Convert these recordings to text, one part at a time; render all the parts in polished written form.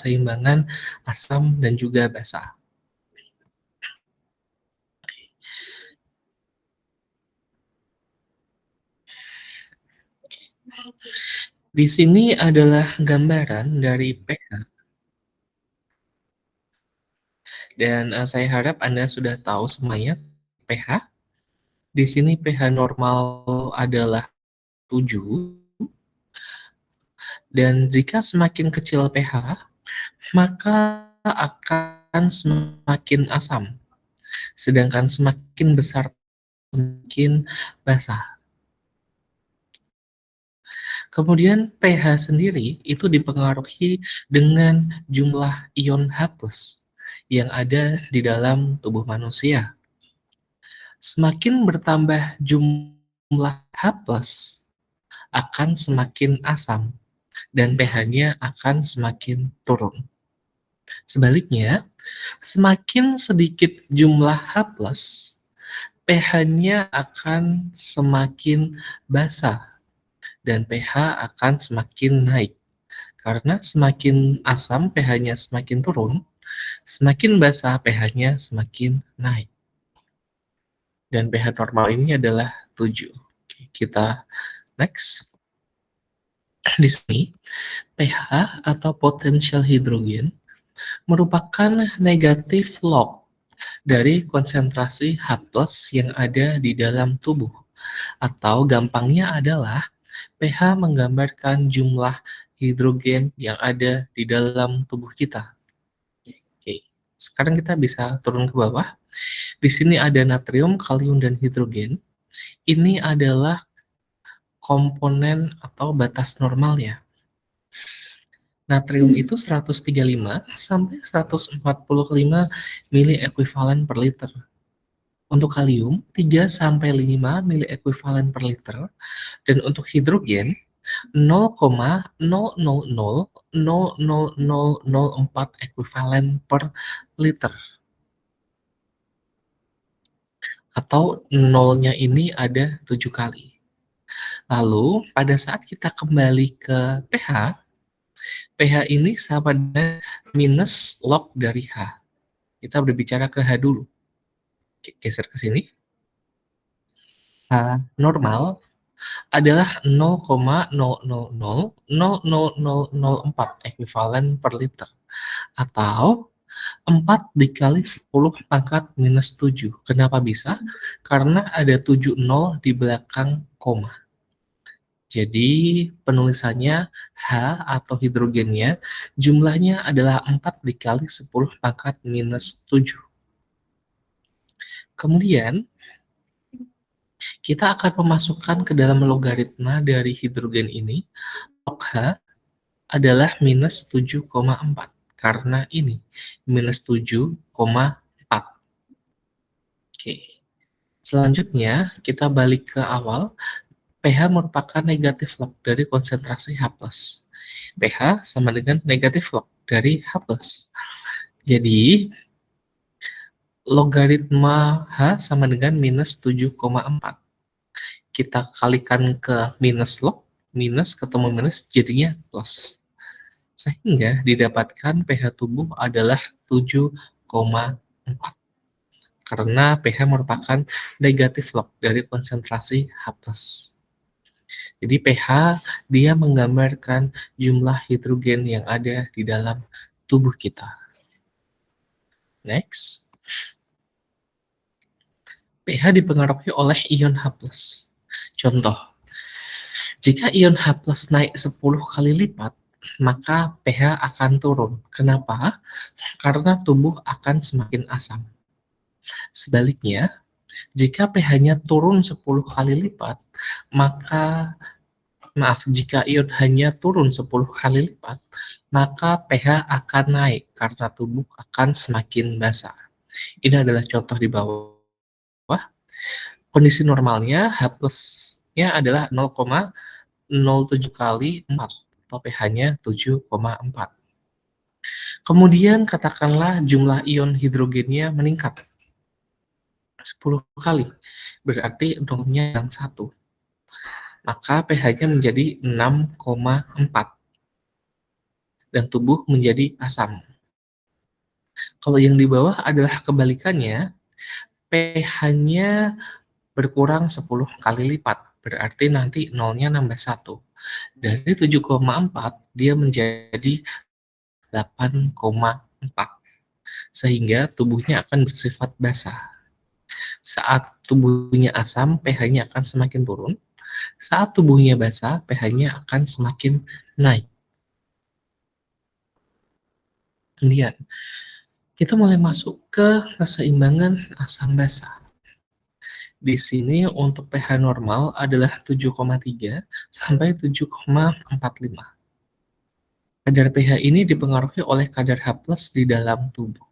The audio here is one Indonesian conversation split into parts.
keseimbangan asam dan juga basa. Di sini adalah gambaran dari pH dan, saya harap Anda sudah tahu semuanya pH. Di sini pH normal adalah 7 dan jika semakin kecil pH, maka akan semakin asam, sedangkan semakin besar semakin basa. Kemudian pH sendiri itu dipengaruhi dengan jumlah ion H+ yang ada di dalam tubuh manusia. Semakin bertambah jumlah H+, akan semakin asam dan pH-nya akan semakin turun. Sebaliknya, semakin sedikit jumlah H+, pH-nya akan semakin basa dan pH akan semakin naik. Karena semakin asam pH-nya semakin turun, semakin basa pH-nya semakin naik. Dan pH normal ini adalah 7. Oke, kita next. Di sini, pH atau potential hidrogen merupakan negatif log dari konsentrasi H+ yang ada di dalam tubuh. Atau gampangnya adalah pH menggambarkan jumlah hidrogen yang ada di dalam tubuh kita. Oke, sekarang kita bisa turun ke bawah. Di sini ada natrium, kalium, dan hidrogen. Ini adalah komponen atau batas normal ya. Natrium itu 135 sampai 145 mili ekuivalen per liter. Untuk kalium, 3 sampai 5 mili ekuivalen per liter. Dan untuk hidrogen, 0,00000004 ekuivalen per liter. Atau nolnya ini ada 7 kali. Lalu, pada saat kita kembali ke pH, pH ini sama dengan minus log dari H. Kita berbicara ke H dulu. Geser ke sini. H normal adalah 0,00000004 ekuivalen per liter. Atau 4 dikali 10 pangkat minus 7. Kenapa bisa? Karena ada 7 nol di belakang koma. Jadi penulisannya H atau hidrogennya jumlahnya adalah 4 dikali 10 pangkat minus 7. Kemudian kita akan memasukkan ke dalam logaritma dari hidrogen ini, log H adalah minus 7,4 karena ini minus 7,4. Oke. Selanjutnya kita balik ke awal. pH merupakan negatif log dari konsentrasi H+. pH sama dengan negatif log dari H+. Jadi, logaritma H sama dengan minus 7,4. Kita kalikan ke minus log, minus ketemu minus jadinya plus. Sehingga didapatkan pH tubuh adalah 7,4. Karena pH merupakan negatif log dari konsentrasi H+. Jadi pH dia menggambarkan jumlah hidrogen yang ada di dalam tubuh kita. Next. pH dipengaruhi oleh ion H+. Contoh, jika ion H+ naik 10 kali lipat, maka pH akan turun. Kenapa? Karena tubuh akan semakin asam. Sebaliknya, jika pH-nya turun 10 kali lipat, maka jika ion hanya turun 10 kali lipat, maka pH akan naik karena tubuh akan semakin basa. Ini adalah contoh di bawah. Kondisi normalnya H+-nya adalah 0,07 kali 4 atau pH-nya 7,4. Kemudian katakanlah jumlah ion hidrogennya meningkat 10 kali, berarti nolnya yang 1. Maka pH-nya menjadi 6,4. dan tubuh menjadi asam. Kalau yang di bawah adalah kebalikannya, pH-nya berkurang 10 kali lipat, berarti nanti nolnya nambah 1. Dari 7,4 dia menjadi 8,4, sehingga tubuhnya akan bersifat basah. Saat tubuhnya asam, pH-nya akan semakin turun. Saat tubuhnya basah, pH-nya akan semakin naik. Kemudian, kita mulai masuk ke keseimbangan asam basa. Di sini untuk pH normal adalah 7,3 sampai 7,45. Kadar pH ini dipengaruhi oleh kadar H+ di dalam tubuh.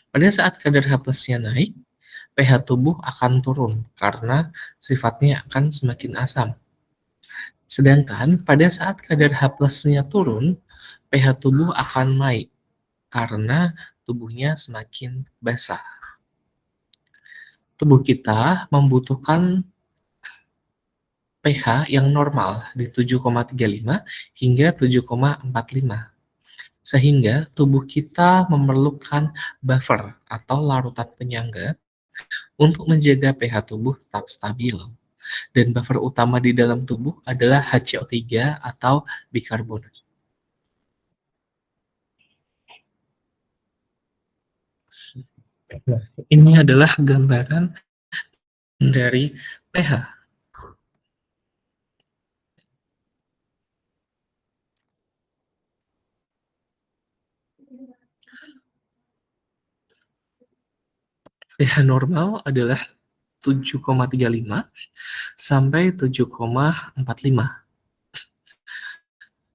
Pada saat kadar H+-nya naik, pH tubuh akan turun karena sifatnya akan semakin asam. Sedangkan pada saat kadar H+-nya turun, pH tubuh akan naik karena tubuhnya semakin basah. Tubuh kita membutuhkan pH yang normal di 7,35 hingga 7,45. Sehingga tubuh kita memerlukan buffer atau larutan penyangga untuk menjaga pH tubuh tetap stabil. Dan buffer utama di dalam tubuh adalah HCO3 atau bikarbonat. Ini adalah gambaran dari pH. pH normal adalah 7,35 sampai 7,45.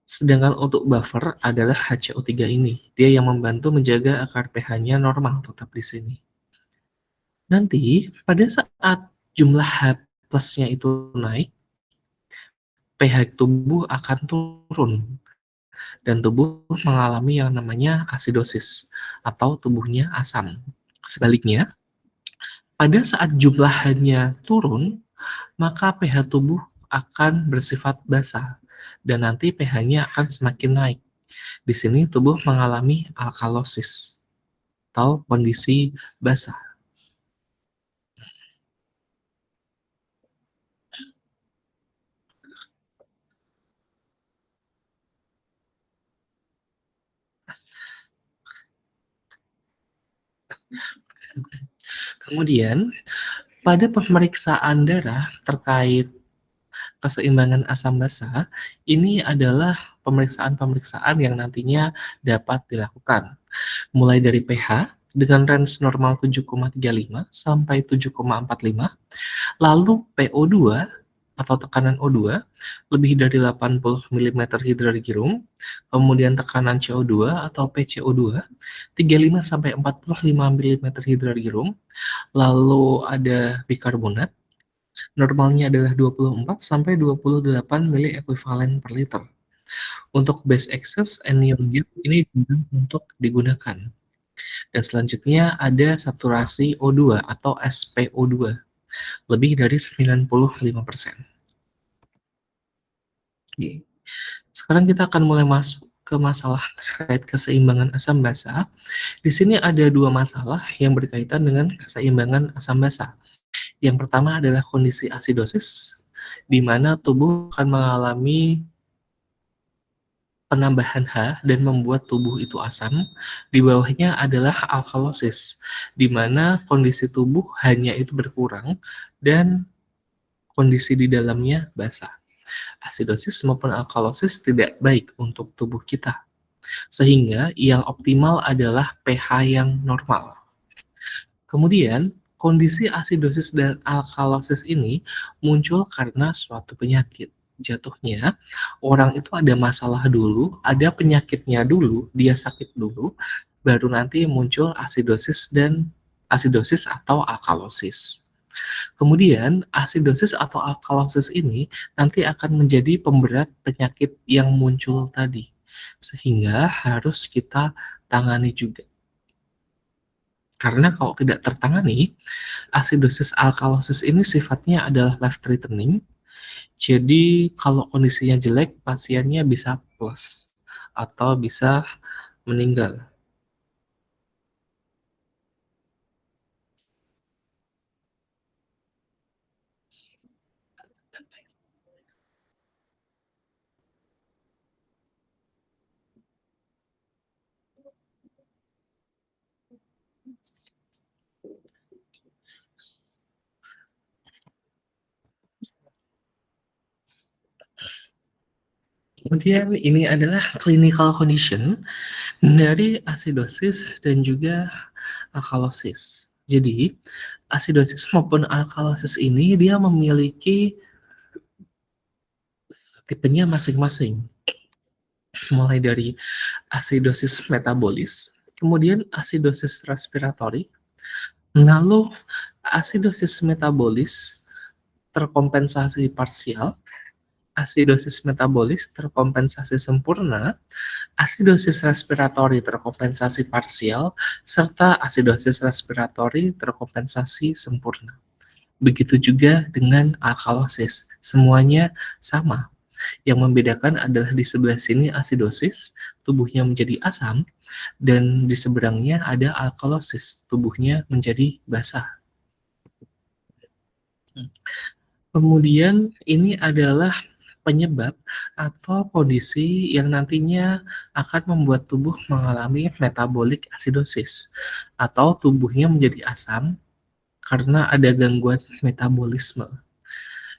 Sedangkan untuk buffer adalah HCO3 ini. Dia yang membantu menjaga agar pH-nya normal tetap di sini. Nanti pada saat jumlah H plusnya itu naik, pH tubuh akan turun dan tubuh mengalami yang namanya asidosis atau tubuhnya asam. Sebaliknya, pada saat jumlah H-nya turun, maka pH tubuh akan bersifat basah dan nanti pH-nya akan semakin naik. Di sini tubuh mengalami alkalosis atau kondisi basah. Kemudian, pada pemeriksaan darah terkait keseimbangan asam basa, ini adalah pemeriksaan-pemeriksaan yang nantinya dapat dilakukan. Mulai dari pH dengan range normal 7,35 sampai 7,45, lalu PO2 atau tekanan O2 lebih dari 80 mm hidrorgium, kemudian tekanan CO2 atau PCO2 35 sampai 45 mm hidrorgium, lalu ada bikarbonat. Normalnya adalah 24 sampai 28 mili ekuivalen per liter. Untuk base excess anion gap ini jarang untuk digunakan. Dan selanjutnya ada saturasi O2 atau SpO2 lebih dari 95%. Oke. Sekarang kita akan mulai masuk ke masalah terkait keseimbangan asam basa. Di sini ada dua masalah yang berkaitan dengan keseimbangan asam basa. Yang pertama adalah kondisi asidosis, di mana tubuh akan mengalami penambahan H dan membuat tubuh itu asam. Di bawahnya adalah alkalosis, di mana kondisi tubuh hanya itu berkurang dan kondisi di dalamnya basah. Asidosis maupun alkalosis tidak baik untuk tubuh kita, sehingga yang optimal adalah pH yang normal. Kemudian, kondisi asidosis dan alkalosis ini muncul karena suatu penyakit. Jatuhnya, orang itu ada masalah dulu, ada penyakitnya dulu, dia sakit dulu, baru nanti muncul asidosis atau alkalosis. Kemudian, asidosis atau alkalosis ini nanti akan menjadi pemberat penyakit yang muncul tadi, sehingga harus kita tangani juga. Karena kalau tidak tertangani, asidosis alkalosis ini sifatnya adalah life threatening. Jadi kalau kondisinya jelek, pasiennya bisa plus atau bisa meninggal. Kemudian ini adalah clinical condition dari asidosis dan juga alkalosis. Jadi, asidosis maupun alkalosis ini dia memiliki tipenya masing-masing, mulai dari asidosis metabolis, kemudian asidosis respiratori, lalu asidosis metabolis terkompensasi parsial, asidosis metabolis terkompensasi sempurna, asidosis respiratori terkompensasi parsial, serta asidosis respiratori terkompensasi sempurna. Begitu juga dengan alkalosis, semuanya sama. Yang membedakan adalah di sebelah sini asidosis, tubuhnya menjadi asam, dan di seberangnya ada alkalosis, tubuhnya menjadi basah. Kemudian ini adalah penyebab atau kondisi yang nantinya akan membuat tubuh mengalami metabolic acidosis atau tubuhnya menjadi asam karena ada gangguan metabolisme.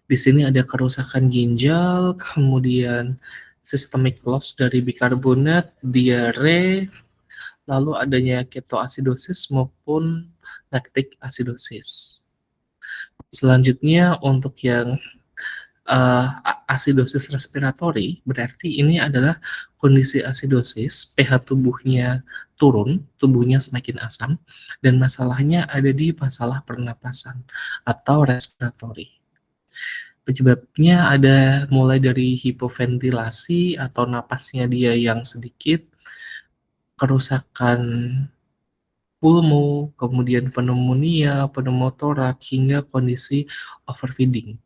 Di sini ada kerusakan ginjal, kemudian systemic loss dari bikarbonat, diare, lalu adanya ketoasidosis maupun lactic acidosis. Selanjutnya untuk yang asidosis respiratori, berarti ini adalah kondisi asidosis, pH tubuhnya turun, tubuhnya semakin asam, dan masalahnya ada di masalah pernapasan atau respiratori. Penyebabnya ada mulai dari hipoventilasi atau napasnya dia yang sedikit, kerusakan pulmo, kemudian pneumonia, pneumotorak, hingga kondisi overfeeding.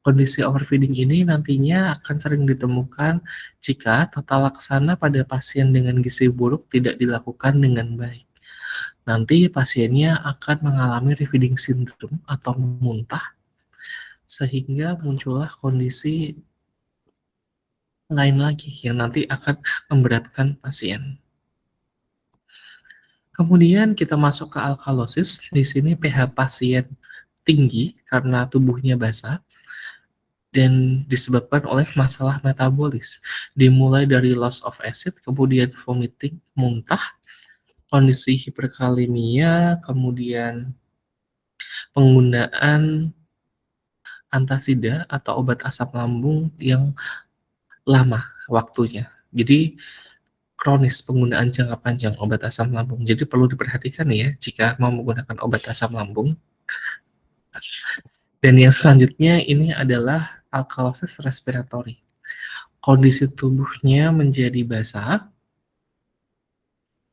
Kondisi overfeeding ini nantinya akan sering ditemukan jika tata laksana pada pasien dengan gizi buruk tidak dilakukan dengan baik. Nanti pasiennya akan mengalami refeeding syndrome atau muntah, sehingga muncullah kondisi lain lagi yang nanti akan memberatkan pasien. Kemudian kita masuk ke alkalosis, di sini pH pasien tinggi karena tubuhnya basah dan disebabkan oleh masalah metabolis. Dimulai dari loss of acid, kemudian vomiting, muntah, kondisi hiperkalemia, kemudian penggunaan antasida atau obat asam lambung yang lama waktunya. Jadi kronis penggunaan jangka panjang obat asam lambung. Jadi perlu diperhatikan ya jika mau menggunakan obat asam lambung. Dan yang selanjutnya ini adalah alkalosis respiratori. Kondisi tubuhnya menjadi basah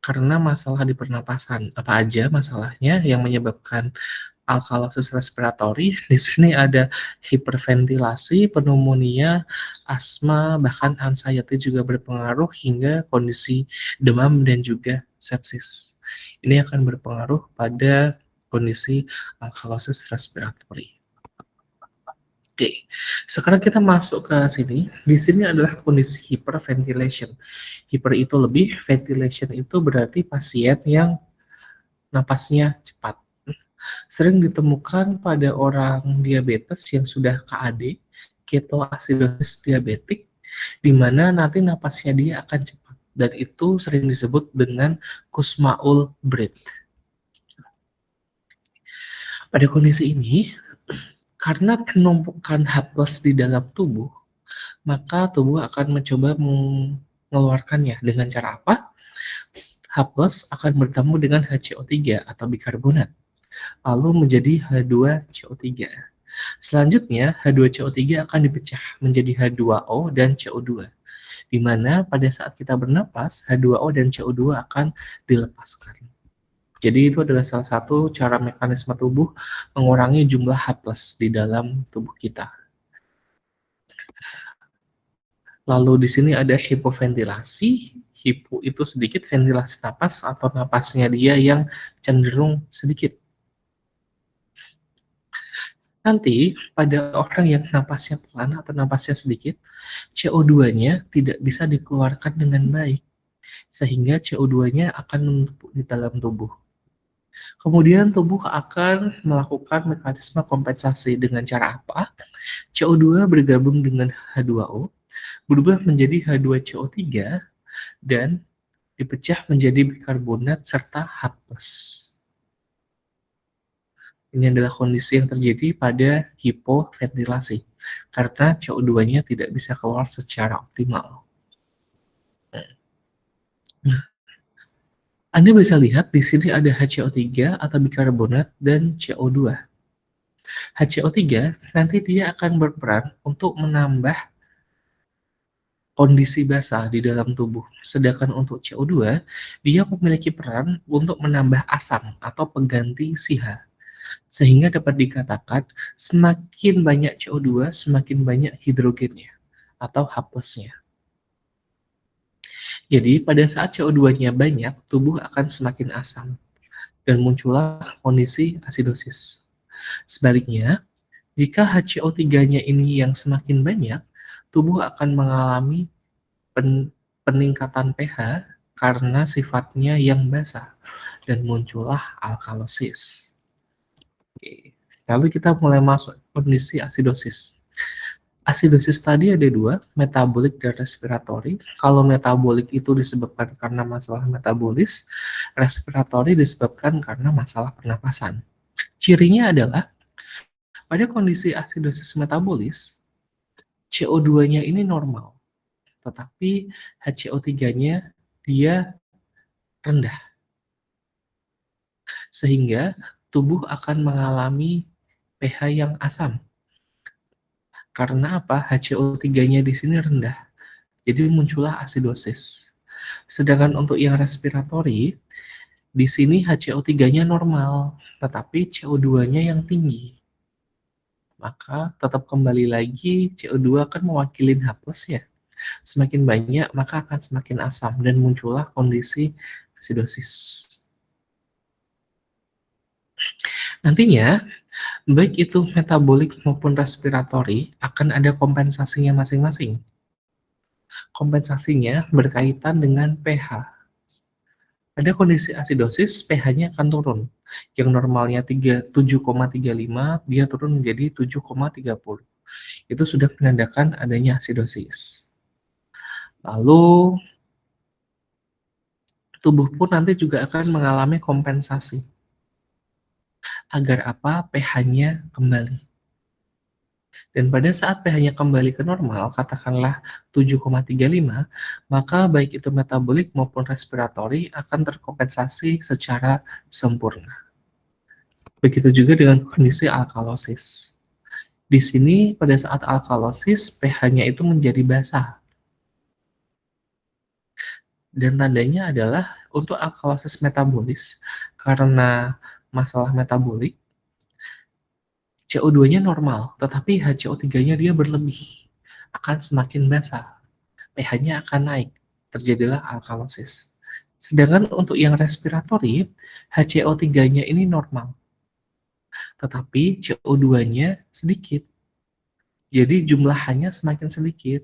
karena masalah di pernapasan. Apa aja masalahnya yang menyebabkan alkalosis respiratori? Di sini ada hiperventilasi, pneumonia, asma, bahkan anxiety juga berpengaruh hingga kondisi demam dan juga sepsis. Ini akan berpengaruh pada kondisi alkalosis respiratori. Oke, sekarang kita masuk ke sini. Di sini adalah kondisi hyperventilation. Hyper itu lebih, ventilation itu berarti pasien yang napasnya cepat. Sering ditemukan pada orang diabetes yang sudah KAD, ketoacidosis diabetik, di mana nanti napasnya dia akan cepat. Dan itu sering disebut dengan Kussmaul breath. Pada kondisi ini, karena penumpukan H+ di dalam tubuh, maka tubuh akan mencoba mengeluarkannya dengan cara apa? H+ akan bertemu dengan HCO3 atau bikarbonat, lalu menjadi H2CO3. Selanjutnya, H2CO3 akan dipecah menjadi H2O dan CO2, di mana pada saat kita bernapas, H2O dan CO2 akan dilepaskan. Jadi itu adalah salah satu cara mekanisme tubuh mengurangi jumlah H+ di dalam tubuh kita. Lalu di sini ada hipoventilasi, hipo itu sedikit, ventilasi napas atau napasnya dia yang cenderung sedikit. Nanti pada orang yang napasnya pelan atau napasnya sedikit, CO2-nya tidak bisa dikeluarkan dengan baik, sehingga CO2-nya akan menumpuk di dalam tubuh. Kemudian tubuh akan melakukan mekanisme kompensasi dengan cara apa? CO2 bergabung dengan H2O, berubah menjadi H2CO3 dan dipecah menjadi bikarbonat serta H+. Ini adalah kondisi yang terjadi pada hipoventilasi, karena CO2-nya tidak bisa keluar secara optimal. Nah, Anda bisa lihat di sini ada HCO3 atau bikarbonat dan CO2. HCO3 nanti dia akan berperan untuk menambah kondisi basah di dalam tubuh. Sedangkan untuk CO2, dia memiliki peran untuk menambah asam atau pengganti si H. Sehingga dapat dikatakan semakin banyak CO2, semakin banyak hidrogennya atau H+-nya. Jadi pada saat CO2-nya banyak, tubuh akan semakin asam dan muncullah kondisi asidosis. Sebaliknya, jika HCO3-nya ini yang semakin banyak, tubuh akan mengalami peningkatan pH karena sifatnya yang basah dan muncullah alkalosis. Oke. Lalu kita mulai masuk kondisi asidosis. Asidosis tadi ada dua, metabolik dan respiratori. Kalau metabolik itu disebabkan karena masalah metabolis, respiratori disebabkan karena masalah pernapasan. Cirinya adalah pada kondisi asidosis metabolis, CO2-nya ini normal, tetapi HCO3-nya dia rendah, sehingga tubuh akan mengalami pH yang asam. Karena apa? HCO3-nya di sini rendah, jadi muncullah asidosis. Sedangkan untuk yang respiratori, di sini HCO3-nya normal, tetapi CO2-nya yang tinggi. Maka tetap kembali lagi CO2 kan mewakili H+ ya. Semakin banyak maka akan semakin asam dan muncullah kondisi asidosis. Nantinya, baik itu metabolik maupun respiratori akan ada kompensasinya masing-masing. Kompensasinya berkaitan dengan pH. Pada kondisi asidosis, pH-nya akan turun. Yang normalnya 7,35, dia turun menjadi 7,30. Itu sudah menandakan adanya asidosis. Lalu, tubuh pun nanti juga akan mengalami kompensasi. Agar apa? pH-nya kembali. Dan pada saat pH-nya kembali ke normal, katakanlah 7,35, maka baik itu metabolik maupun respiratori akan terkompensasi secara sempurna. Begitu juga dengan kondisi alkalosis. Di sini pada saat alkalosis pH-nya itu menjadi basah. Dan tandanya adalah untuk alkalosis metabolis karena masalah metabolik CO2-nya normal, tetapi HCO3-nya dia berlebih, akan semakin basah, pH-nya akan naik, terjadilah alkalosis. Sedangkan untuk yang respiratori, HCO3-nya ini normal, tetapi CO2-nya sedikit. Jadi jumlahannya semakin sedikit,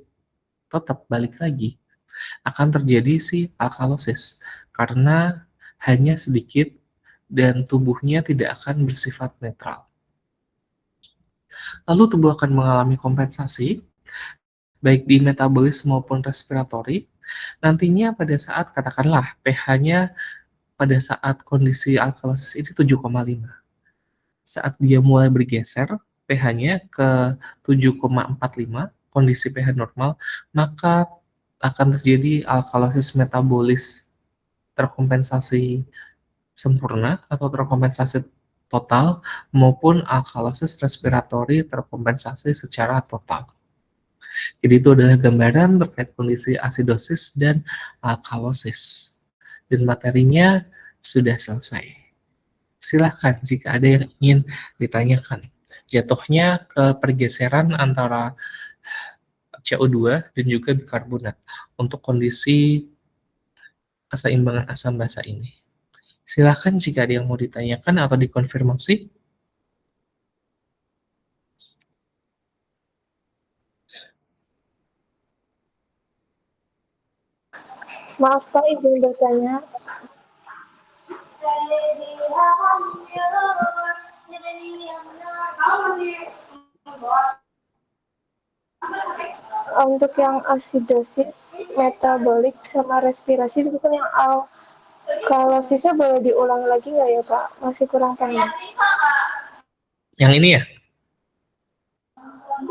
tetap balik lagi, akan terjadi si alkalosis, karena hanya sedikit dan tubuhnya tidak akan bersifat netral. Lalu tubuh akan mengalami kompensasi, baik di metabolis maupun respiratori. Nantinya pada saat katakanlah pH-nya pada saat kondisi alkalosis ini 7,5. Saat dia mulai bergeser pH-nya ke 7,45, kondisi pH normal, maka akan terjadi alkalosis metabolis terkompensasi sempurna atau terkompensasi total maupun alkalosis respiratori terkompensasi secara total. Jadi itu adalah gambaran terkait kondisi asidosis dan alkalosis. Dan materinya sudah selesai. Silahkan jika ada yang ingin ditanyakan. Jatuhnya ke pergeseran antara CO2 dan juga bikarbonat untuk kondisi keseimbangan asam basa ini. Silakan jika ada yang mau ditanyakan atau dikonfirmasi. Maaf Pak, izin bertanya. Untuk yang asidosis, metabolik, sama respirasi, itu kan yang alkalosisnya boleh diulang lagi nggak ya Pak? Masih kurang paham. Yang ini ya?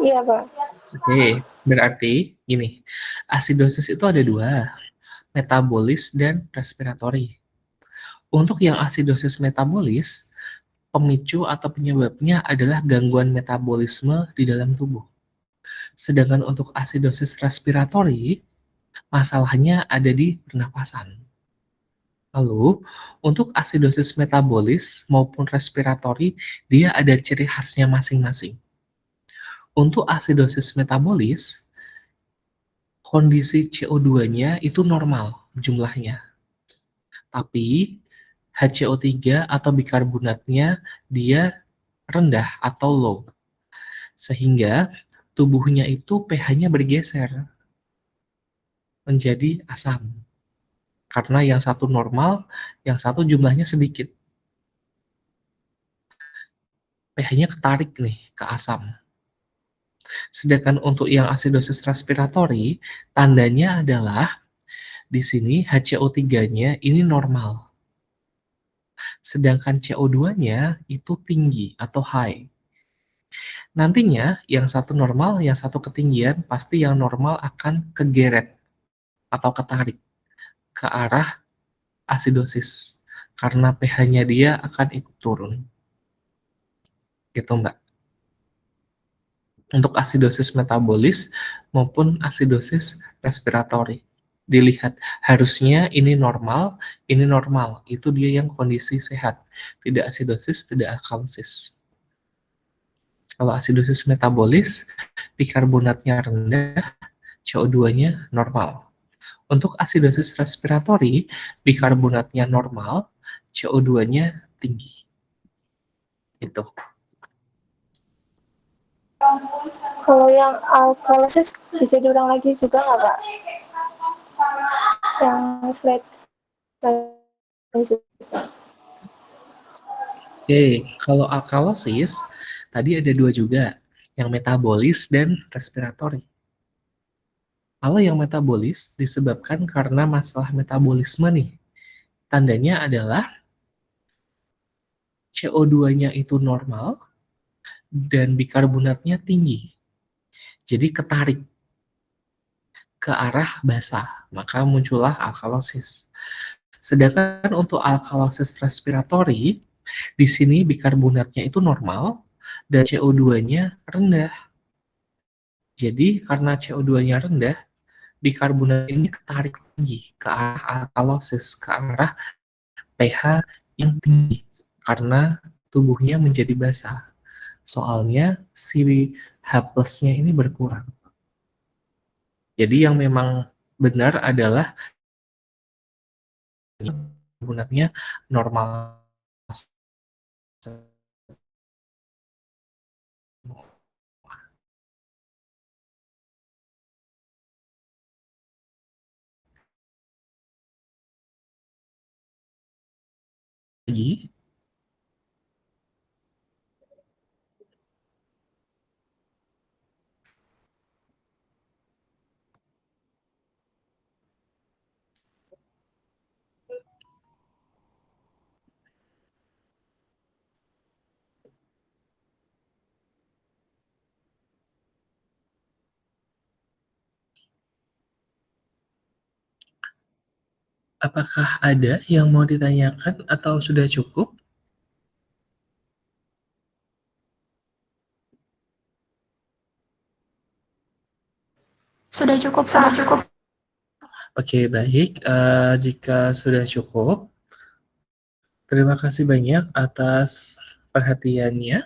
Iya Pak. Oke, berarti gini, asidosis itu ada dua, metabolis dan respiratori. Untuk yang asidosis metabolis, pemicu atau penyebabnya adalah gangguan metabolisme di dalam tubuh. Sedangkan untuk asidosis respiratori, masalahnya ada di pernapasan. Lalu, untuk asidosis metabolis maupun respiratori, dia ada ciri khasnya masing-masing. Untuk asidosis metabolis, kondisi CO2-nya itu normal jumlahnya. Tapi HCO3 atau bikarbonatnya dia rendah atau low. Sehingga tubuhnya itu pH-nya bergeser menjadi asam. Karena yang satu normal, yang satu jumlahnya sedikit. pH-nya ketarik nih ke asam. Sedangkan untuk yang asidosis respiratori, tandanya adalah di sini HCO3-nya ini normal. Sedangkan CO2-nya itu tinggi atau high. Nantinya yang satu normal, yang satu ketinggian, pasti yang normal akan kegeret atau ketarik ke arah asidosis. Karena pH-nya dia akan ikut turun. Gitu Mbak. Untuk asidosis metabolis maupun asidosis respiratori. Dilihat, harusnya ini normal, itu dia yang kondisi sehat. Tidak asidosis, tidak alkalosis. Kalau asidosis metabolis, bikarbonatnya rendah, CO2-nya normal. Untuk asidosis respiratori, bikarbonatnya normal, CO2-nya tinggi. Itu. Kalau yang alkalosis bisa diulang lagi juga nggak Pak? Yang slide Oke, kalau alkalosis, tadi ada dua juga, yang metabolis dan respiratori. Kalau yang metabolis disebabkan karena masalah metabolisme nih. Tandanya adalah CO2-nya itu normal dan bikarbonatnya tinggi. Jadi ketarik ke arah basah, maka muncullah alkalosis. Sedangkan untuk alkalosis respiratori, di sini bikarbonatnya itu normal dan CO2-nya rendah. Jadi karena CO2-nya rendah, bikarbonat ini ketarik lagi ke arah alkalosis, ke arah pH yang tinggi karena tubuhnya menjadi basah. Soalnya si H+-nya ini berkurang. Jadi yang memang benar adalah bikarbonatnya normal lagi. Apakah ada yang mau ditanyakan atau sudah cukup? Sudah cukup Pak. Oke, baik. Jika sudah cukup, terima kasih banyak atas perhatiannya.